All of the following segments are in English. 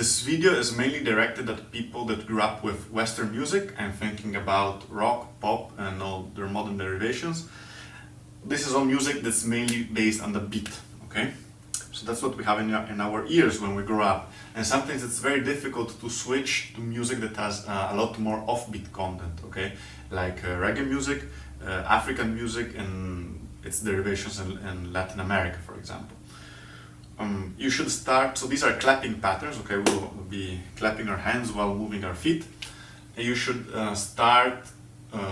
This video is mainly directed at people that grew up with Western music and thinking about rock, pop and all their modern derivations. This is all music that's mainly based on the beat, okay? So that's what we have in our ears when we grow up. And sometimes it's very difficult to switch to music that has a lot more offbeat content, okay? Like reggae music, African music and its derivations in Latin America, for example. You should start, so these are clapping patterns, okay? We'll be clapping our hands while moving our feet. And you should start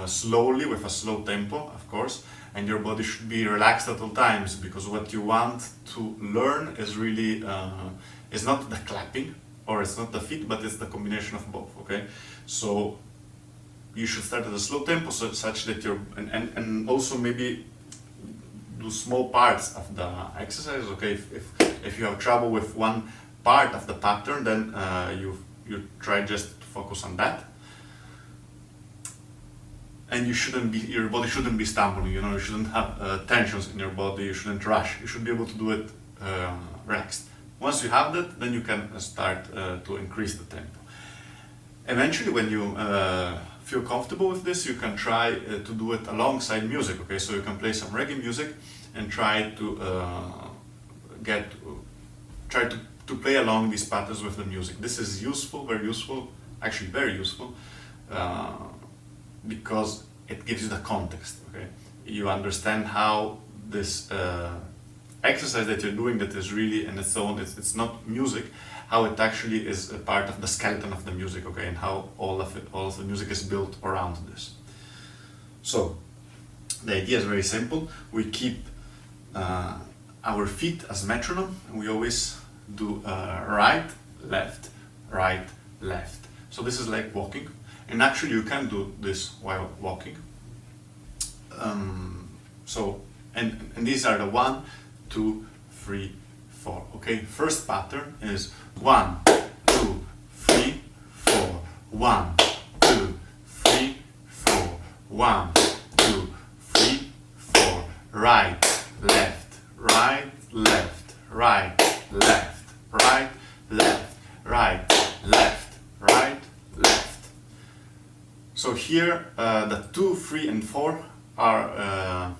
slowly with a slow tempo, of course, and your body should be relaxed at all times, because what you want to learn is really, is not the clapping or it's not the feet, but it's the combination of both, okay? So you should start at a slow tempo such that you're, and also maybe do small parts of the exercise, okay? If you have trouble with one part of the pattern, then you try just to focus on that. And you shouldn't be, your body shouldn't be stumbling, you know, you shouldn't have tensions in your body, you shouldn't rush, you should be able to do it relaxed. Once you have that, then you can start to increase the tempo. Eventually, when you feel comfortable with this, you can try to do it alongside music, okay? So you can play some reggae music and try to play along these patterns with the music. This is useful, very useful, actually very useful, because it gives you the context, okay? You understand how this exercise that you're doing, that is really in its own, it's not music, how it actually is a part of the skeleton of the music, okay? And how all of the music is built around this. So the idea is very simple. We keep our feet as metronome, and we always do right, left, right, left. So this is like walking, and actually you can do this while walking. And these are the 1, 2, 3, 4. Okay, first pattern is 1, 2, 3, 4. 1, 2, 3, 4. 1, 2, 3, 4. Right, left, right, left, right, left, right, left, right, left, right, left. So here the 2, 3 and 4 are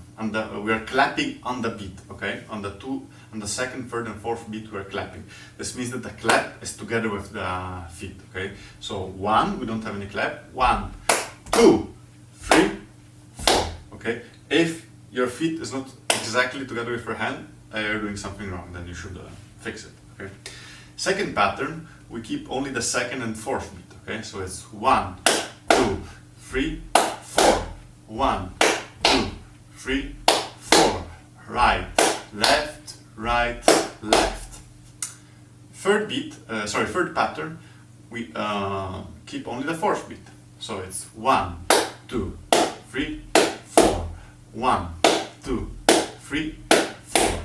we are clapping on the beat, okay? On the second, third and fourth beat we are clapping. This means that the clap is together with the feet, okay? So 1, we don't have any clap. 1, 2, 3, 4, okay? If your feet is not exactly together with your hand, you're doing something wrong, then you should fix it, okay? Second pattern, we keep only the second and fourth beat, okay? So it's 1, 2, 3, 4. 1, 2, 3, 4. Right, left, right, left. Third beat, third pattern, we keep only the fourth beat. So it's 1, 2, 3, 4. 1, 2, 3, 4.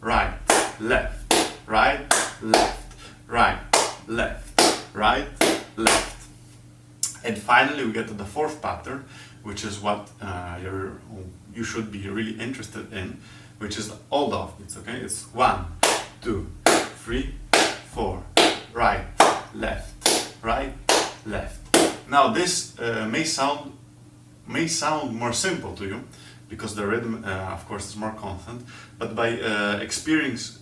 Right, left, right, left, right, left, right, left. And finally we get to the fourth pattern, which is what you should be really interested in, which is all the offbeats, okay? It's 1, 2, 3, 4, right, left, right, left. Now this may sound more simple to you, because the rhythm, of course, is more constant, but by experience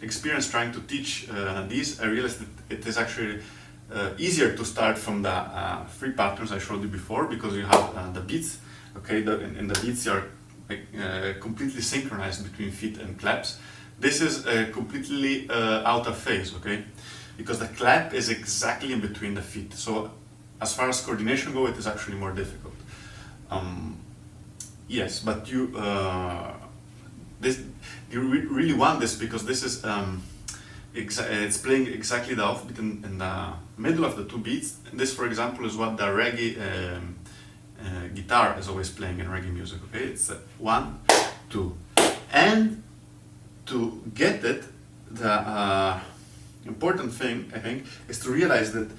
trying to teach these, I realized that it is actually easier to start from the 3 patterns I showed you before, because you have the beats, okay? In the beats you are completely synchronized between feet and claps. This is completely out of phase, okay? Because the clap is exactly in between the feet. So as far as coordination goes, it is actually more difficult. Yes, but you really want this, because this is it's playing exactly the offbeat in the middle of the 2 beats. And this, for example, is what the reggae guitar is always playing in reggae music, okay? It's 1, 2. And to get it, the important thing, I think, is to realize that,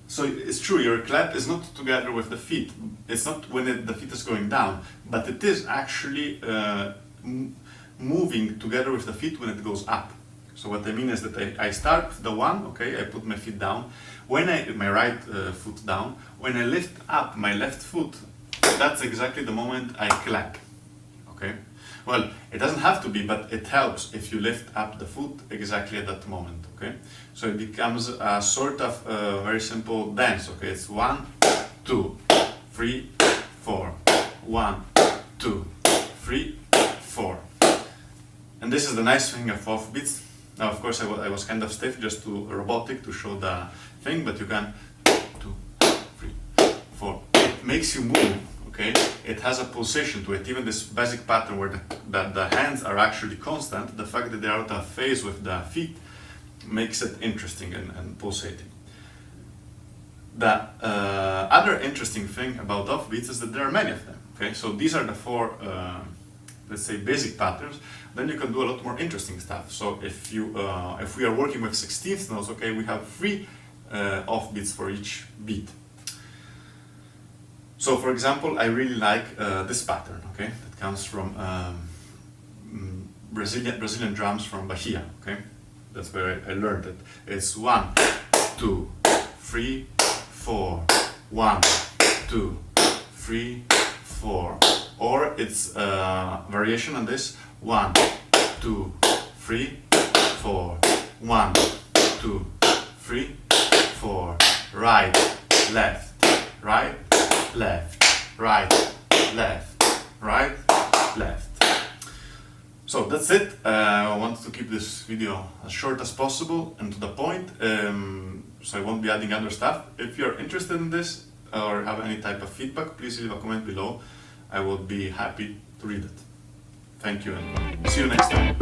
so it's true, your clap is not together with the feet. It's not when the feet is going down, but it is actually moving together with the feet when it goes up. So what I mean is that I start with the 1, okay, I put my feet down, when my right foot down, when I lift up my left foot, that's exactly the moment I clap, okay? Well, it doesn't have to be, but it helps if you lift up the foot exactly at that moment, okay? So it becomes a sort of very simple dance, okay? It's 1, 2, 3, 4, 1, 2, 3, 4. And this is the nice thing of Offbeats. Now, of course, I was kind of stiff, just robotic to show the thing, but you can 2, 3, 4. It makes you move, okay? It has a pulsation to it. Even this basic pattern where the hands are actually constant, the fact that they're out of phase with the feet makes it interesting and pulsating. The other interesting thing about Offbeats is that there are many of them, okay? So these are the 4 let's say basic patterns. Then you can do a lot more interesting stuff. So if we are working with 16th notes, okay, we have 3 offbeats for each beat. So for example, I really like this pattern, okay, that comes from Brazilian drums from Bahia, okay, that's where I learned it. It's 1, 2, 3, 4, 1, 2, 3, 4. Or it's a variation on this, 1, 2, 3, 4, 1, 2, 3, 4, right, left, right, left, right, left, right, left. So that's it. I wanted to keep this video as short as possible and to the point, so I won't be adding other stuff. If you're interested in this or have any type of feedback, please leave a comment below. I would be happy to read it. Thank you and see you next time.